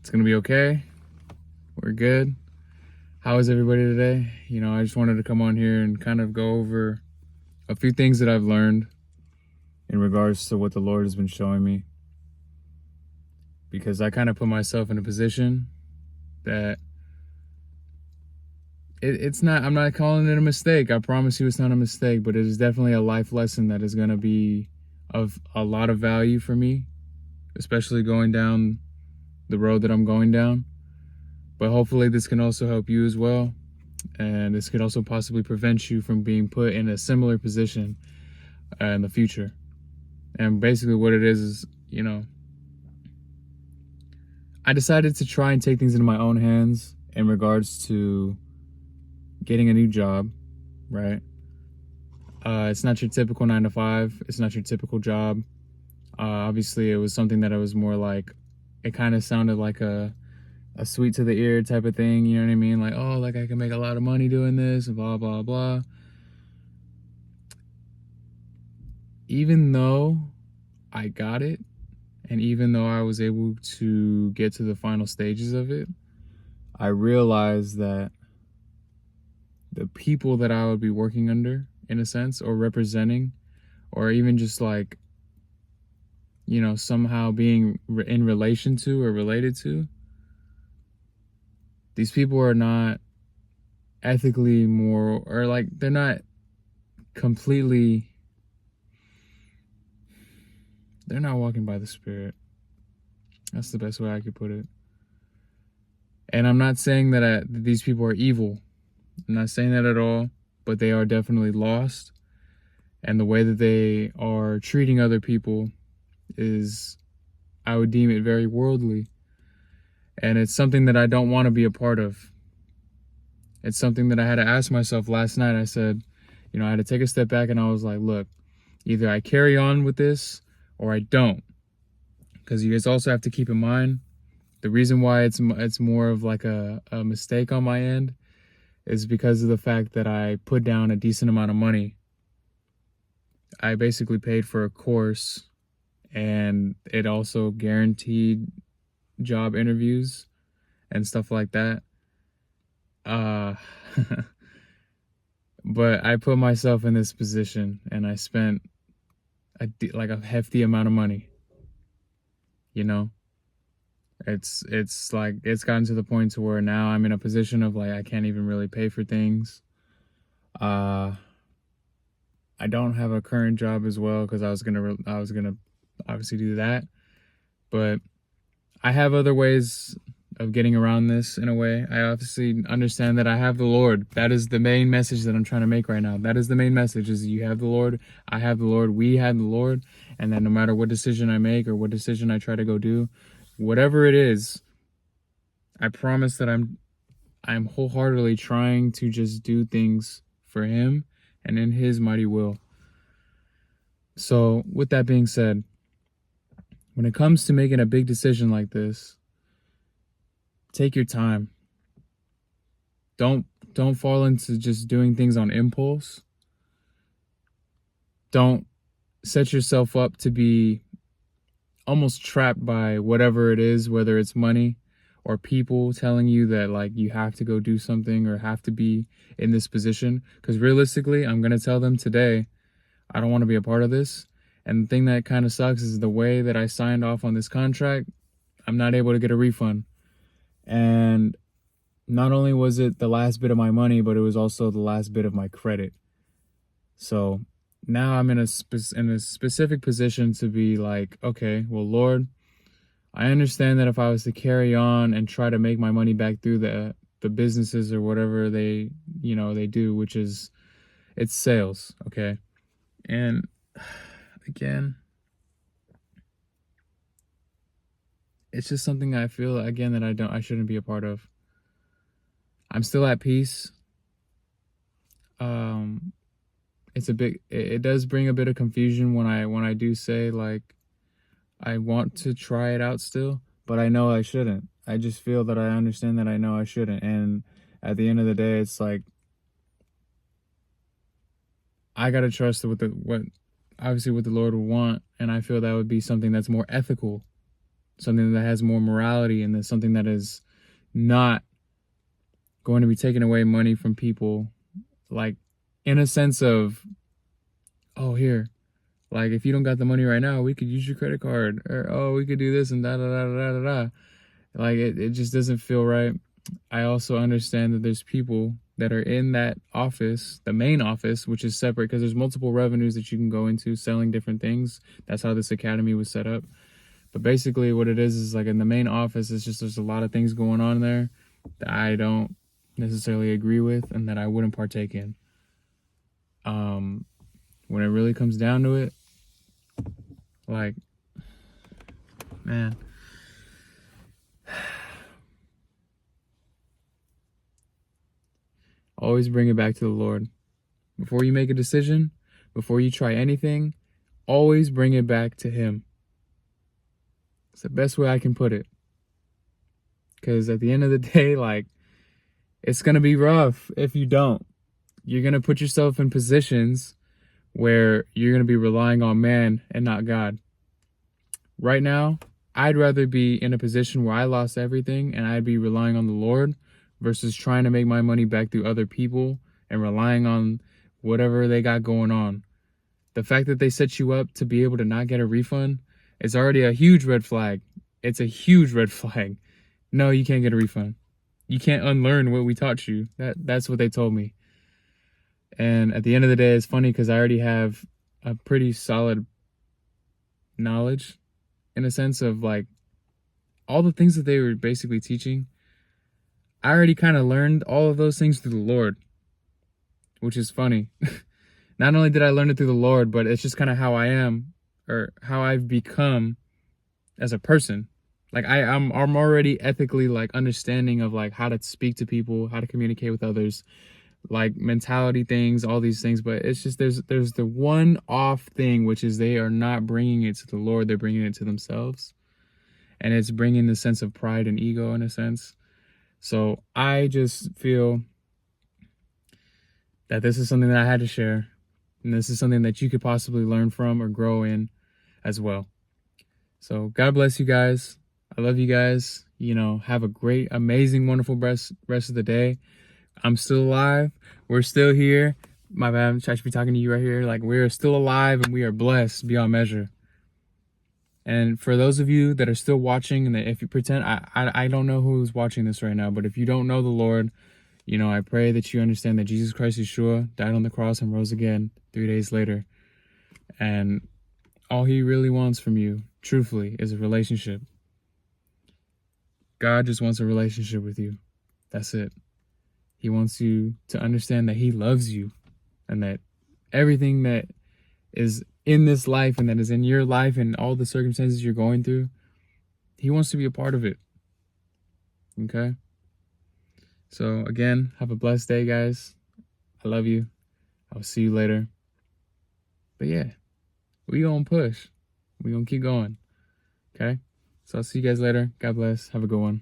It's going to be okay. We're good. How is everybody today? I just wanted to come on here and kind of go over a few things that I've learned in regards to what the Lord has been showing me. Because I kind of put myself in a position that I'm not calling it a mistake. I promise you it's not a mistake, but it is definitely a life lesson that is going to be of a lot of value for me, especially going down the road that I'm going down. But hopefully this can also help you as well. And this could also possibly prevent you from being put in a similar position in the future. And basically what it is, I decided to try and take things into my own hands in regards to getting a new job, right? It's not your typical 9 to 5. It's not your typical job. Obviously, it was something that I was more like, it kind of sounded like a sweet to the ear type of thing, you know what I mean? Like, oh, like I can make a lot of money doing this, and blah, blah, blah. Even though I got it, and even though I was able to get to the final stages of it, I realized that the people that I would be working under, in a sense, or representing, or even just like, somehow being in relation to or related to, these people are not ethically moral, or like they're not completely, they're not walking by the Spirit. That's the best way I could put it. And I'm not saying that these people are evil. I'm not saying that at all, but they are definitely lost. And the way that they are treating other people is, I would deem it very worldly. And it's something that I don't want to be a part of. It's something that I had to ask myself last night. I said, I had to take a step back and I was like, look, either I carry on with this or I don't. Because you guys also have to keep in mind, the reason why it's more of like a mistake on my end is because of the fact that I put down a decent amount of money. I basically paid for a course, and it also guaranteed job interviews and stuff like that. But I put myself in this position, and I spent a hefty amount of money. It's like, it's gotten to the point to where now I'm in a position of like, I can't even really pay for things. I don't have a current job as well, because I was gonna obviously do that, but I have other ways of getting around this in a way. I obviously understand that I have the Lord. That is the main message that I'm trying to make right now. That is the main message, is you have the Lord, I have the Lord, we have the Lord, and that no matter what decision I make or what decision I try to go do, whatever it is, I promise that I'm wholeheartedly trying to just do things for Him and in His mighty will. So with that being said, when it comes to making a big decision like this, take your time. Don't fall into just doing things on impulse. Don't set yourself up to be almost trapped by whatever it is, whether it's money or people telling you that like you have to go do something or have to be in this position. Because realistically, I'm going to tell them today, I don't want to be a part of this. And the thing that kind of sucks is the way that I signed off on this contract, I'm not able to get a refund. And not only was it the last bit of my money, but it was also the last bit of my credit. So now I'm in a specific position to be like, okay, well, Lord, I understand that if I was to carry on and try to make my money back through the businesses or whatever they do, which is, it's sales, okay? And again, it's just something I feel, again, that I shouldn't be a part of. I'm still at peace. It does bring a bit of confusion when I do say like I want to try it out still, but I know I shouldn't. I just feel that I understand that I know I shouldn't, and at the end of the day, it's like I gotta trust what obviously what the Lord would want, and I feel that would be something that's more ethical something that has more morality, and that's something that is not going to be taking away money from people, like in a sense of, oh, here, like if you don't got the money right now, we could use your credit card, or oh, we could do this and da da da da da da. Like it just doesn't feel right. I also understand that there's people that are in that office, the main office, which is separate because there's multiple revenues that you can go into selling different things. That's how this academy was set up. But basically what it is like in the main office, it's just there's a lot of things going on there that I don't necessarily agree with and that I wouldn't partake in. When it really comes down to it, like, man, always bring it back to the Lord. Before you make a decision, before you try anything, always bring it back to Him. It's the best way I can put it. Because at the end of the day, like, it's going to be rough if you don't. You're going to put yourself in positions where you're going to be relying on man and not God. Right now, I'd rather be in a position where I lost everything and I'd be relying on the Lord versus trying to make my money back through other people and relying on whatever they got going on. The fact that they set you up to be able to not get a refund is already a huge red flag. It's a huge red flag. No, you can't get a refund. You can't unlearn what we taught you. That's what they told me. And at the end of the day, it's funny because I already have a pretty solid knowledge in a sense of like all the things that they were basically teaching. I already kind of learned all of those things through the Lord, which is funny. Not only did I learn it through the Lord, but it's just kind of how I am or how I've become as a person. Like I'm already ethically like understanding of like how to speak to people, how to communicate with others, like mentality things, all these things. But it's just there's the one off thing, which is they are not bringing it to the Lord, they're bringing it to themselves, and it's bringing the sense of pride and ego in a sense. So I just feel that this is something that I had to share, and this is something that you could possibly learn from or grow in as well. So God bless you guys. I love you guys. You know, have a great, amazing, wonderful rest of the day. I'm still alive. We're still here. My bad, I'm trying to be talking to you right here. Like, we're still alive and we are blessed beyond measure. And for those of you that are still watching, and that if you pretend, I don't know who's watching this right now, but if you don't know the Lord, you know, I pray that you understand that Jesus Christ Yeshua died on the cross and rose again 3 days later. And all He really wants from you, truthfully, is a relationship. God just wants a relationship with you. That's it. He wants you to understand that He loves you and that everything that is in this life and that is in your life and all the circumstances you're going through, He wants to be a part of it. Okay? So again, have a blessed day, guys. I love you. I'll see you later. But yeah, we gonna push. We gonna keep going. Okay? So I'll see you guys later. God bless. Have a good one.